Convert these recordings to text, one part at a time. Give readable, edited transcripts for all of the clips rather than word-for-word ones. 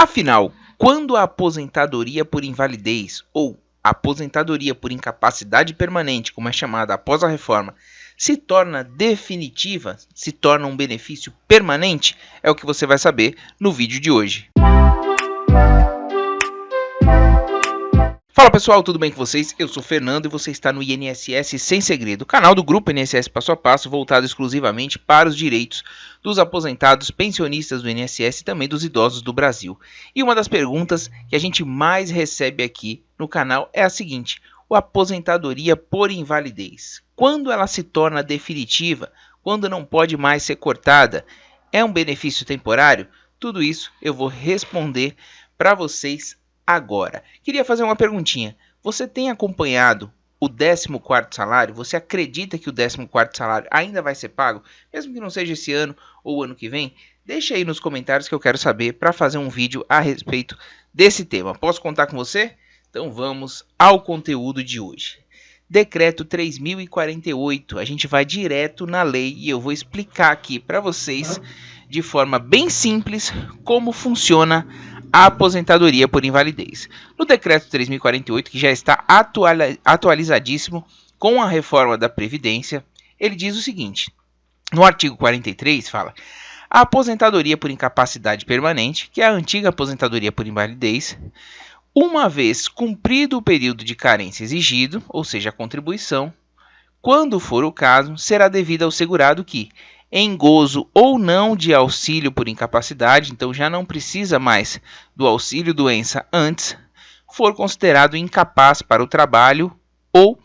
Afinal, quando a aposentadoria por invalidez ou aposentadoria por incapacidade permanente, como é chamada após a reforma, se torna definitiva, se torna um benefício permanente, é o que você vai saber no vídeo de hoje. Fala pessoal, tudo bem com vocês? Eu sou o Fernando e você está no INSS Sem Segredo, canal do grupo INSS Passo a Passo, voltado exclusivamente para os direitos dos aposentados, pensionistas do INSS e também dos idosos do Brasil. E uma das perguntas que a gente mais recebe aqui no canal é a seguinte: a aposentadoria por invalidez, quando ela se torna definitiva, quando não pode mais ser cortada, é um benefício temporário? Tudo isso eu vou responder para vocês agora. Queria fazer uma perguntinha. Você tem acompanhado o 14º salário? Você acredita que o 14º salário ainda vai ser pago? Mesmo que não seja esse ano ou ano que vem? Deixa aí nos comentários que eu quero saber para fazer um vídeo a respeito desse tema. Posso contar com você? Então vamos ao conteúdo de hoje. Decreto 3048. A gente vai direto na lei e eu vou explicar aqui para vocês de forma bem simples como funciona a aposentadoria por invalidez. No decreto 3048, que já está atualizadíssimo com a reforma da Previdência, ele diz o seguinte: no artigo 43 fala: a aposentadoria por incapacidade permanente, que é a antiga aposentadoria por invalidez, uma vez cumprido o período de carência exigido, ou seja, a contribuição, quando for o caso, será devida ao segurado que, em gozo ou não de auxílio por incapacidade, então já não precisa mais do auxílio doença antes, for considerado incapaz para o trabalho ou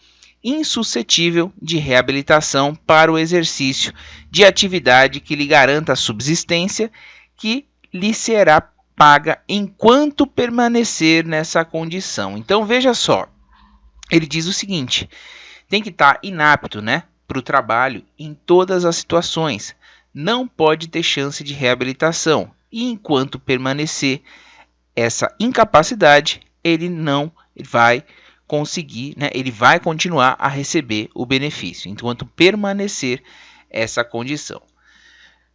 insuscetível de reabilitação para o exercício de atividade que lhe garanta a subsistência, que lhe será paga enquanto permanecer nessa condição. Então veja só, ele diz o seguinte: tem que estar inapto, para o trabalho em todas as situações, não pode ter chance de reabilitação e enquanto permanecer essa incapacidade, ele não vai conseguir, ele vai continuar a receber o benefício, enquanto permanecer essa condição.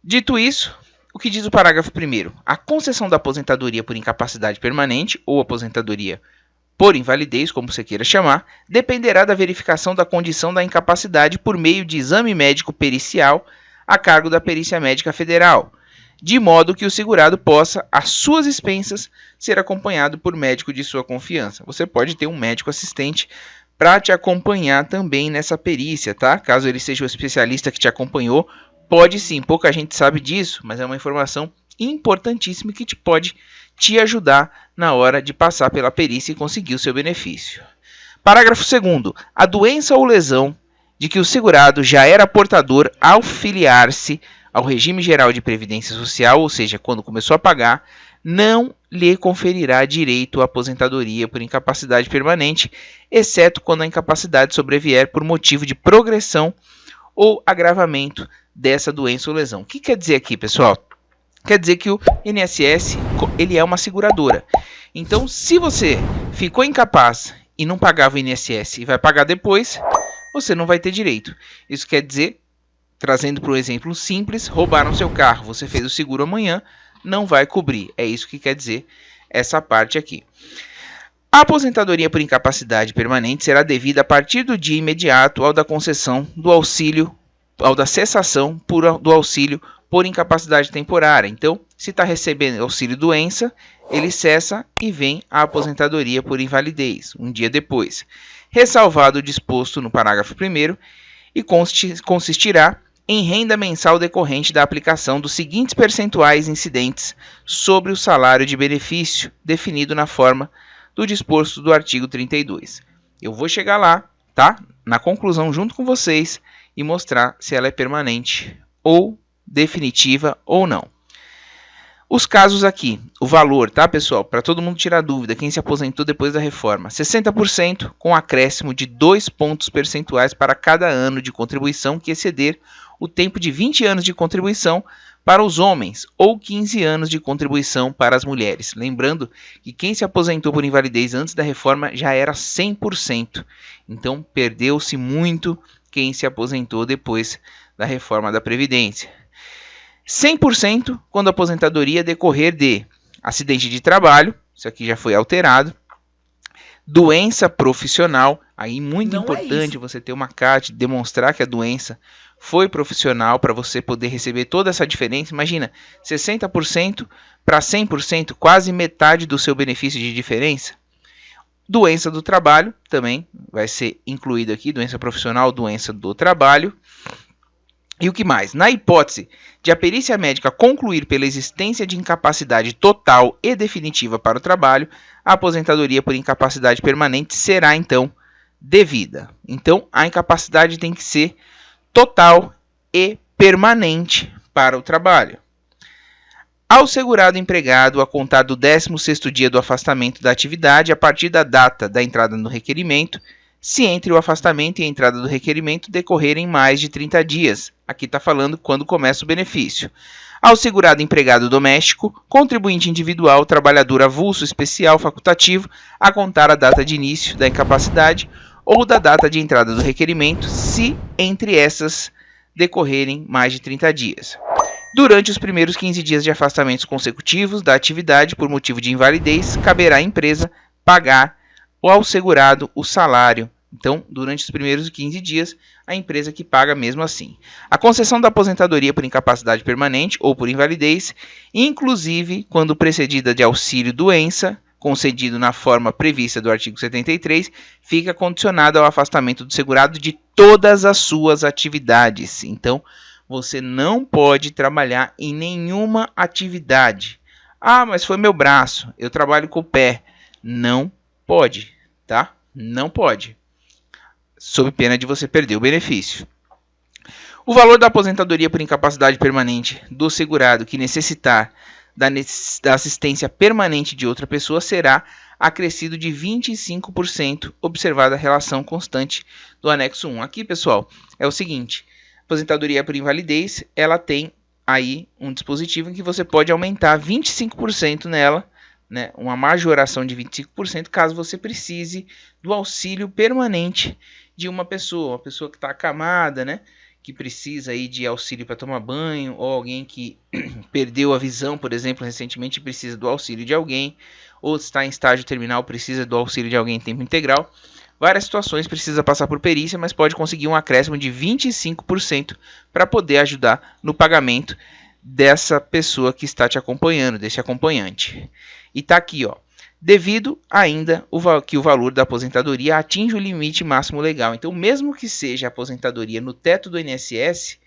Dito isso, o que diz o parágrafo 1º? A concessão da aposentadoria por incapacidade permanente ou aposentadoria por invalidez, como você queira chamar, dependerá da verificação da condição da incapacidade por meio de exame médico pericial a cargo da Perícia Médica Federal, de modo que o segurado possa, às suas expensas, ser acompanhado por médico de sua confiança. Você pode ter um médico assistente para te acompanhar também nessa perícia, tá? Caso ele seja o especialista que te acompanhou, pode sim. Pouca gente sabe disso, mas é uma informação importantíssima que pode te ajudar na hora de passar pela perícia e conseguir o seu benefício. Parágrafo 2º. A doença ou lesão de que o segurado já era portador ao filiar-se ao regime geral de previdência social, ou seja, quando começou a pagar, não lhe conferirá direito à aposentadoria por incapacidade permanente, exceto quando a incapacidade sobrevier por motivo de progressão ou agravamento dessa doença ou lesão. O que quer dizer aqui, pessoal? Quer dizer que o INSS ele é uma seguradora. Então, se você ficou incapaz e não pagava o INSS e vai pagar depois, você não vai ter direito. Isso quer dizer, trazendo para um exemplo simples, roubaram seu carro, você fez o seguro amanhã, não vai cobrir. É isso que quer dizer essa parte aqui. A aposentadoria por incapacidade permanente será devida a partir do dia imediato ao da concessão do auxílio, ao da cessação do auxílio por incapacidade temporária. Então, se está recebendo auxílio doença, ele cessa e vem a aposentadoria por invalidez, um dia depois. Ressalvado o disposto no parágrafo 1º, e consistirá em renda mensal decorrente da aplicação dos seguintes percentuais incidentes sobre o salário de benefício, definido na forma do disposto do artigo 32. Eu vou chegar lá, tá? Na conclusão junto com vocês e mostrar se ela é permanente ou definitiva ou não. Os casos aqui, o valor, tá, pessoal? Para todo mundo tirar dúvida, quem se aposentou depois da reforma, 60% com acréscimo de 2 pontos percentuais para cada ano de contribuição que exceder o tempo de 20 anos de contribuição para os homens ou 15 anos de contribuição para as mulheres. Lembrando que quem se aposentou por invalidez antes da reforma já era 100%. Então, perdeu-se muito quem se aposentou depois da reforma da Previdência. 100% quando a aposentadoria decorrer de Acidente de trabalho, isso aqui já foi alterado. Doença profissional, aí muito importante você ter uma carta, demonstrar que a doença foi profissional para você poder receber toda essa diferença. Imagina, 60% para 100%, quase metade do seu benefício de diferença. Doença do trabalho também vai ser incluído aqui, doença profissional, doença do trabalho. E o que mais? Na hipótese de a perícia médica concluir pela existência de incapacidade total e definitiva para o trabalho, a aposentadoria por incapacidade permanente será, então, devida. Então, a incapacidade tem que ser total e permanente para o trabalho. Ao segurado empregado, a contar do 16º dia do afastamento da atividade, a partir da data da entrada no requerimento, se entre o afastamento e a entrada do requerimento decorrerem mais de 30 dias. Aqui está falando quando começa o benefício. Ao segurado empregado doméstico, contribuinte individual, trabalhador avulso, especial, facultativo, a contar a data de início da incapacidade ou da data de entrada do requerimento, se entre essas decorrerem mais de 30 dias. Durante os primeiros 15 dias de afastamentos consecutivos da atividade por motivo de invalidez, caberá à empresa pagar ao segurado o salário. Então, durante os primeiros 15 dias, a empresa que paga mesmo assim. A concessão da aposentadoria por incapacidade permanente ou por invalidez, inclusive quando precedida de auxílio-doença, concedido na forma prevista do artigo 73, fica condicionada ao afastamento do segurado de todas as suas atividades. Então, você não pode trabalhar em nenhuma atividade. Ah, mas foi meu braço, eu trabalho com o pé. Não pode, tá? Não pode. Sob pena de você perder o benefício. O valor da aposentadoria por incapacidade permanente do segurado que necessitar da assistência permanente de outra pessoa será acrescido de 25%, observada a relação constante do anexo 1. Aqui, pessoal, é o seguinte: aposentadoria por invalidez, ela tem aí um dispositivo em que você pode aumentar 25% nela, né, uma majoração de 25%, caso você precise do auxílio permanente de uma pessoa que está acamada, né, que precisa aí de auxílio para tomar banho, ou alguém que perdeu a visão, por exemplo, recentemente precisa do auxílio de alguém, ou está em estágio terminal, precisa do auxílio de alguém em tempo integral. Várias situações precisa passar por perícia, mas pode conseguir um acréscimo de 25% para poder ajudar no pagamento dessa pessoa que está te acompanhando, desse acompanhante. E está aqui, ó, devido ainda que o valor da aposentadoria atinge o limite máximo legal. Então, mesmo que seja a aposentadoria no teto do INSS,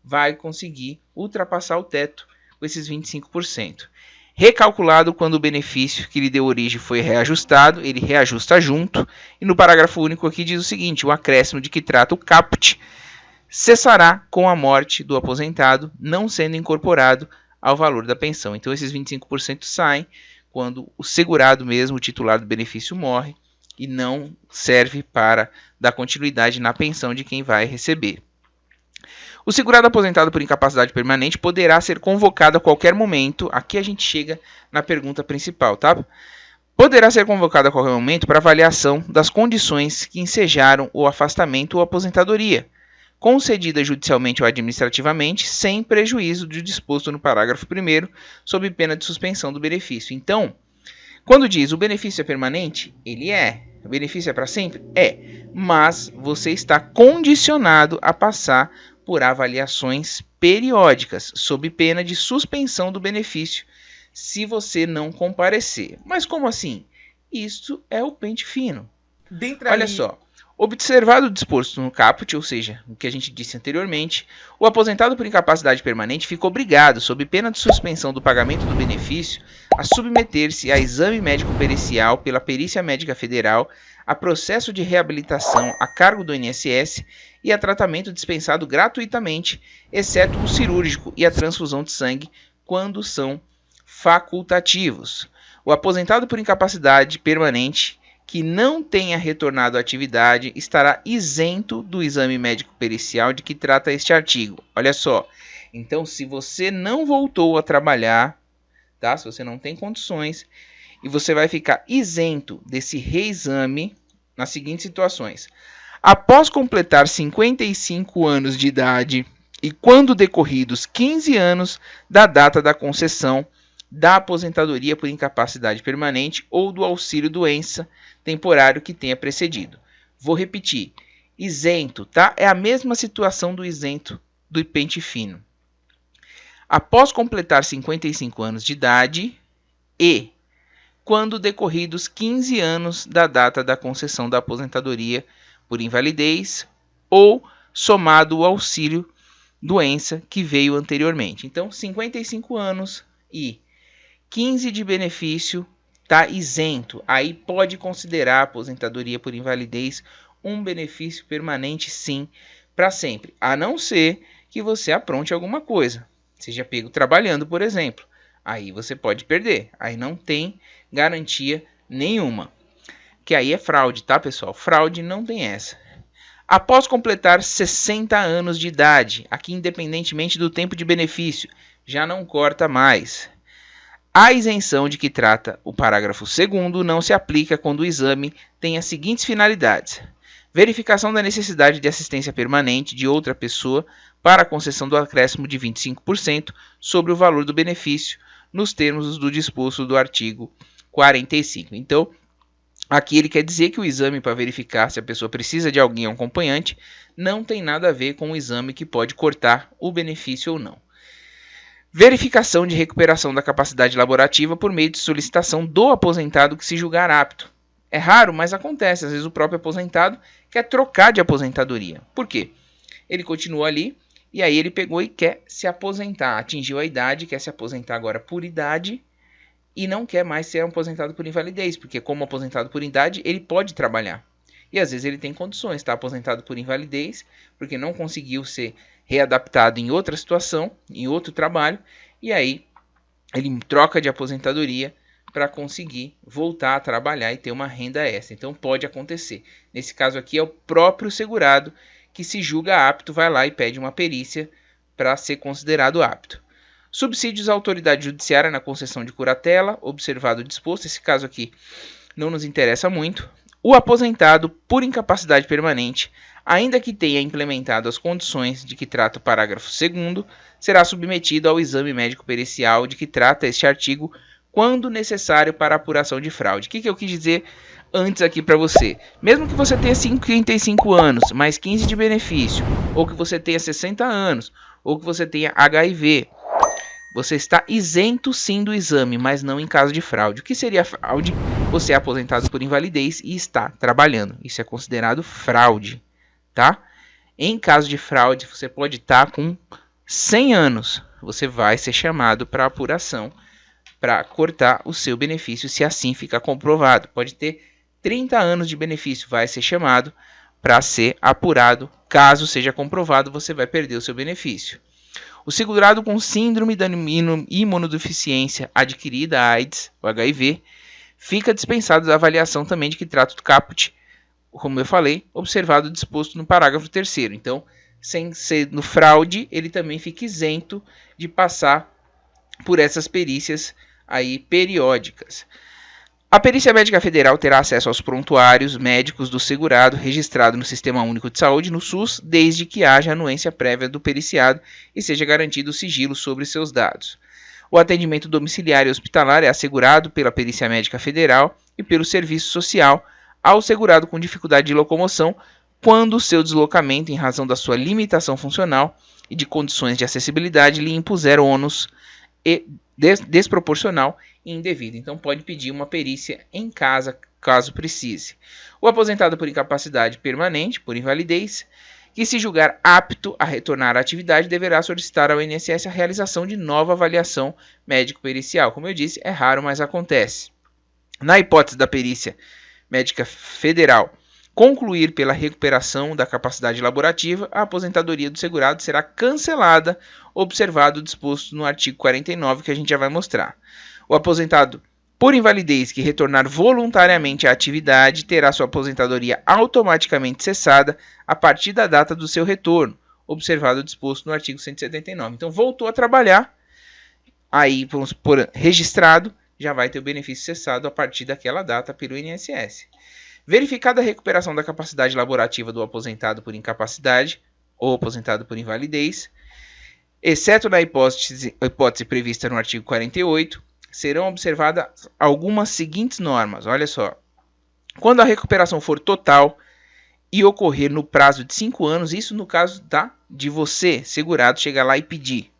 vai conseguir ultrapassar o teto com esses 25%. Recalculado quando o benefício que lhe deu origem foi reajustado, ele reajusta junto. E no parágrafo único aqui diz o seguinte: o acréscimo de que trata o caput cessará com a morte do aposentado, não sendo incorporado ao valor da pensão. Então, esses 25% saem quando o segurado mesmo, o titular do benefício, morre e não serve para dar continuidade na pensão de quem vai receber. O segurado aposentado por incapacidade permanente poderá ser convocado a qualquer momento. Aqui a gente chega na pergunta principal, tá? Poderá ser convocado a qualquer momento para avaliação das condições que ensejaram o afastamento ou aposentadoria, concedida judicialmente ou administrativamente, sem prejuízo do disposto no parágrafo 1º, sob pena de suspensão do benefício. Então, quando diz o benefício é permanente, ele é. O benefício é para sempre? É. Mas você está condicionado a passar por avaliações periódicas, sob pena de suspensão do benefício, se você não comparecer. Mas como assim? Isso é o pente fino. Olha só. Observado o disposto no caput, ou seja, o que a gente disse anteriormente, o aposentado por incapacidade permanente fica obrigado, sob pena de suspensão do pagamento do benefício, a submeter-se a exame médico pericial pela Perícia Médica Federal, a processo de reabilitação a cargo do INSS e a tratamento dispensado gratuitamente, exceto o cirúrgico e a transfusão de sangue, quando são facultativos. O aposentado por incapacidade permanente que não tenha retornado à atividade estará isento do exame médico pericial de que trata este artigo. Olha só, então se você não voltou a trabalhar, tá? Se você não tem condições, e você vai ficar isento desse reexame nas seguintes situações: após completar 55 anos de idade e quando decorridos 15 anos da data da concessão da aposentadoria por incapacidade permanente ou do auxílio-doença temporário que tenha precedido. Vou repetir. Isento, tá? É a mesma situação do isento do pente fino. Após completar 55 anos de idade e quando decorridos 15 anos da data da concessão da aposentadoria por invalidez ou somado o auxílio doença que veio anteriormente. Então, 55 anos e 15 de benefício está isento. Aí pode considerar a aposentadoria por invalidez um benefício permanente, sim, para sempre. A não ser que você apronte alguma coisa. Seja pego trabalhando, por exemplo. Aí você pode perder. Aí não tem garantia nenhuma. Que aí é fraude, tá, pessoal? Fraude não tem essa. Após completar 60 anos de idade, aqui independentemente do tempo de benefício, já não corta mais. A isenção de que trata o parágrafo 2º não se aplica quando o exame tem as seguintes finalidades: verificação da necessidade de assistência permanente de outra pessoa para a concessão do acréscimo de 25% sobre o valor do benefício, nos termos do disposto do artigo 45. Então, aqui ele quer dizer que o exame para verificar se a pessoa precisa de alguém acompanhante não tem nada a ver com o exame que pode cortar o benefício ou não. Verificação de recuperação da capacidade laborativa por meio de solicitação do aposentado que se julgar apto. É raro, mas acontece. Às vezes o próprio aposentado quer trocar de aposentadoria. Por quê? Ele continua ali e aí ele pegou e quer se aposentar. Atingiu a idade, quer se aposentar agora por idade e não quer mais ser aposentado por invalidez, porque como aposentado por idade, ele pode trabalhar. E às vezes ele tem condições, está aposentado por invalidez, porque não conseguiu ser readaptado em outra situação, em outro trabalho, e aí ele troca de aposentadoria para conseguir voltar a trabalhar e ter uma renda extra. Então pode acontecer. Nesse caso aqui é o próprio segurado que se julga apto, vai lá e pede uma perícia para ser considerado apto. Subsídios à autoridade judiciária na concessão de curatela, observado o disposto. Esse caso aqui não nos interessa muito. O aposentado por incapacidade permanente, ainda que tenha implementado as condições de que trata o parágrafo 2º, será submetido ao exame médico pericial de que trata este artigo quando necessário para apuração de fraude. O que eu quis dizer antes aqui para você? Mesmo que você tenha 55 anos, mais 15 de benefício, ou que você tenha 60 anos, ou que você tenha HIV, você está isento sim do exame, mas não em caso de fraude. O que seria fraude? Você é aposentado por invalidez e está trabalhando. Isso é considerado fraude, tá? Em caso de fraude, você pode estar com 100 anos. Você vai ser chamado para apuração, para cortar o seu benefício, se assim ficar comprovado. Pode ter 30 anos de benefício, vai ser chamado para ser apurado. Caso seja comprovado, você vai perder o seu benefício. O segurado com síndrome da imunodeficiência adquirida, AIDS, o HIV, fica dispensado da avaliação também de que trata o caput, como eu falei, observado o disposto no parágrafo 3º. Então, sem ser no fraude, ele também fica isento de passar por essas perícias aí periódicas. A Perícia Médica Federal terá acesso aos prontuários médicos do segurado registrado no Sistema Único de Saúde, no SUS, desde que haja anuência prévia do periciado e seja garantido o sigilo sobre seus dados. O atendimento domiciliar e hospitalar é assegurado pela Perícia Médica Federal e pelo Serviço Social ao segurado com dificuldade de locomoção quando o seu deslocamento, em razão da sua limitação funcional e de condições de acessibilidade, lhe impuser ônus e desproporcional e indevido. Então pode pedir uma perícia em casa, caso precise. O aposentado por incapacidade permanente, por invalidez, que se julgar apto a retornar à atividade, deverá solicitar ao INSS a realização de nova avaliação médico-pericial. Como eu disse, é raro, mas acontece. Na hipótese da perícia médica federal concluir pela recuperação da capacidade laborativa, a aposentadoria do segurado será cancelada, observado o disposto no artigo 49, que a gente já vai mostrar. O aposentado por invalidez que retornar voluntariamente à atividade terá sua aposentadoria automaticamente cessada a partir da data do seu retorno, observado o disposto no artigo 179. Então, voltou a trabalhar, aí, vamos por registrado, já vai ter o benefício cessado a partir daquela data pelo INSS. Verificada a recuperação da capacidade laborativa do aposentado por incapacidade ou aposentado por invalidez, exceto na hipótese prevista no artigo 48, serão observadas algumas seguintes normas. Olha só. Quando a recuperação for total e ocorrer no prazo de 5 anos, isso no caso de você, segurado, chegar lá e pedir.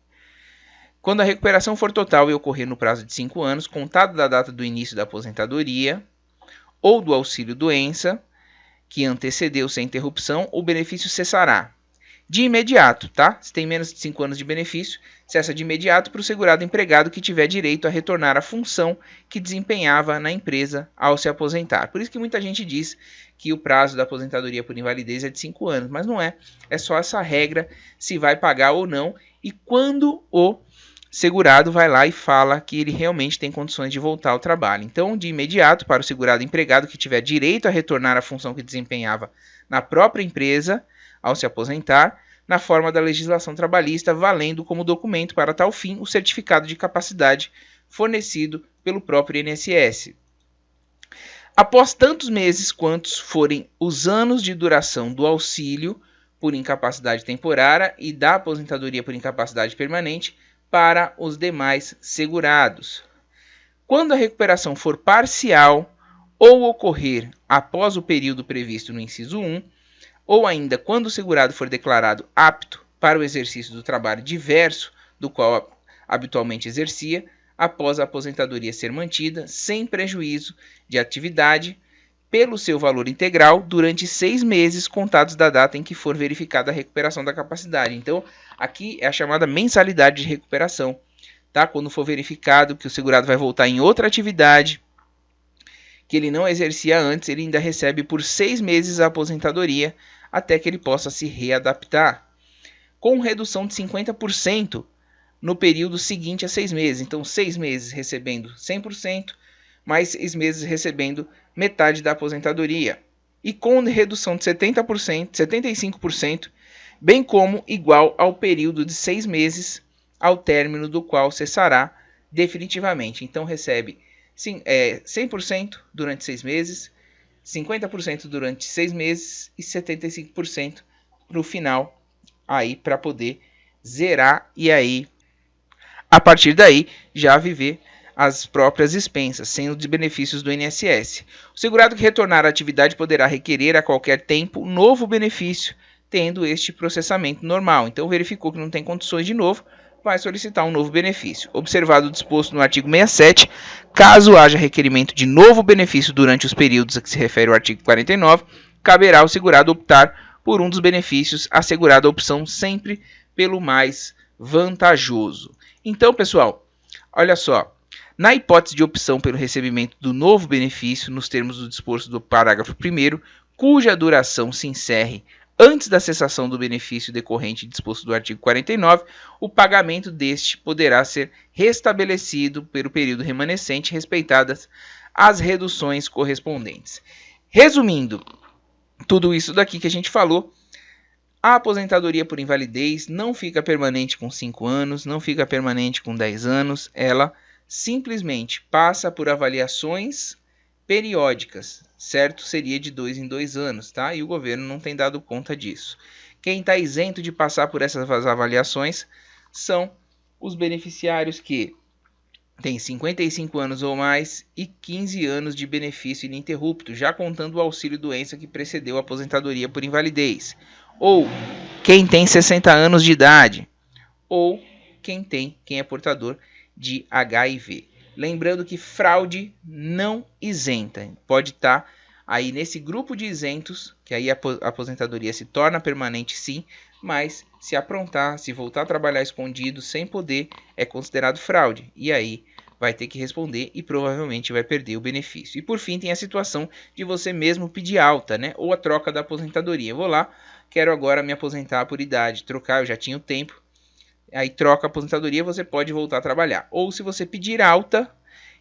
Quando a recuperação for total e ocorrer no prazo de 5 anos, contado da data do início da aposentadoria ou do auxílio-doença, que antecedeu sem interrupção, o benefício cessará. De imediato, tá? Se tem menos de 5 anos de benefício, cessa de imediato para o segurado empregado que tiver direito a retornar à função que desempenhava na empresa ao se aposentar. Por isso que muita gente diz que o prazo da aposentadoria por invalidez é de 5 anos, mas não é. É só essa regra se vai pagar ou não e quando o segurado vai lá e fala que ele realmente tem condições de voltar ao trabalho. Então, de imediato, para o segurado empregado que tiver direito a retornar à função que desempenhava na própria empresa ao se aposentar, na forma da legislação trabalhista, valendo como documento para tal fim o certificado de capacidade fornecido pelo próprio INSS. Após tantos meses quantos forem os anos de duração do auxílio por incapacidade temporária e da aposentadoria por incapacidade permanente para os demais segurados. Quando a recuperação for parcial ou ocorrer após o período previsto no inciso 1, ou ainda quando o segurado for declarado apto para o exercício do trabalho diverso do qual habitualmente exercia, após a aposentadoria ser mantida, sem prejuízo de atividade, pelo seu valor integral, durante 6 meses contados da data em que for verificada a recuperação da capacidade. Então, aqui é a chamada mensalidade de recuperação, tá? Quando for verificado que o segurado vai voltar em outra atividade que ele não exercia antes, ele ainda recebe por 6 meses a aposentadoria até que ele possa se readaptar, com redução de 50% no período seguinte a 6 meses. Então, 6 meses recebendo 100%, mais 6 meses recebendo metade da aposentadoria. E com redução de 70%, 75%, bem como igual ao período de 6 meses, ao término do qual cessará definitivamente. Então, recebe 100% durante 6 meses, 50% durante 6 meses e 75% no final, aí para poder zerar e aí, a partir daí, já viver as próprias dispensas, sem os benefícios do INSS. O segurado que retornar à atividade poderá requerer a qualquer tempo novo benefício, tendo este processamento normal. Então, verificou que não tem condições de novo, vai solicitar um novo benefício. Observado o disposto no artigo 67, caso haja requerimento de novo benefício durante os períodos a que se refere o artigo 49, caberá ao segurado optar por um dos benefícios, assegurada a opção sempre pelo mais vantajoso. Então, pessoal, olha só. Na hipótese de opção pelo recebimento do novo benefício, nos termos do disposto do parágrafo 1º, cuja duração se encerre antes da cessação do benefício decorrente disposto do artigo 49, o pagamento deste poderá ser restabelecido pelo período remanescente, respeitadas as reduções correspondentes. Resumindo, tudo isso daqui que a gente falou, a aposentadoria por invalidez não fica permanente com 5 anos, não fica permanente com 10 anos, ela simplesmente passa por avaliações periódicas, certo? Seria de 2 em 2 anos, tá? E o governo não tem dado conta disso. Quem está isento de passar por essas avaliações são os beneficiários que têm 55 anos ou mais e 15 anos de benefício ininterrupto, já contando o auxílio-doença que precedeu a aposentadoria por invalidez. Ou quem tem 60 anos de idade, ou quem é portador de HIV. Lembrando que fraude não isenta, pode estar aí nesse grupo de isentos, que aí a aposentadoria se torna permanente sim, mas se aprontar, se voltar a trabalhar escondido sem poder, é considerado fraude, e aí vai ter que responder e provavelmente vai perder o benefício. E por fim tem a situação de você mesmo pedir alta, né, ou a troca da aposentadoria. Eu vou lá, quero agora me aposentar por idade, trocar, eu já tinha o tempo, aí troca a aposentadoria, você pode voltar a trabalhar. Ou se você pedir alta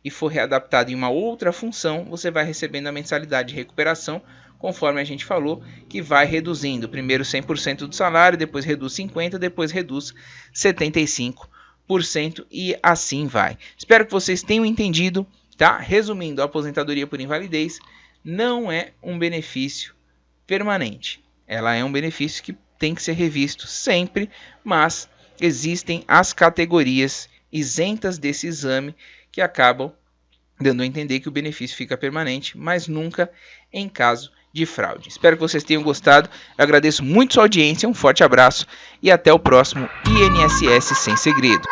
e for readaptado em uma outra função, você vai recebendo a mensalidade de recuperação, conforme a gente falou, que vai reduzindo. Primeiro 100% do salário, depois reduz 50%, depois reduz 75% e assim vai. Espero que vocês tenham entendido, tá? Resumindo, a aposentadoria por invalidez não é um benefício permanente. Ela é um benefício que tem que ser revisto sempre, mas existem as categorias isentas desse exame que acabam dando a entender que o benefício fica permanente, mas nunca em caso de fraude. Espero que vocês tenham gostado. Eu agradeço muito sua audiência, um forte abraço e até o próximo INSS Sem Segredo.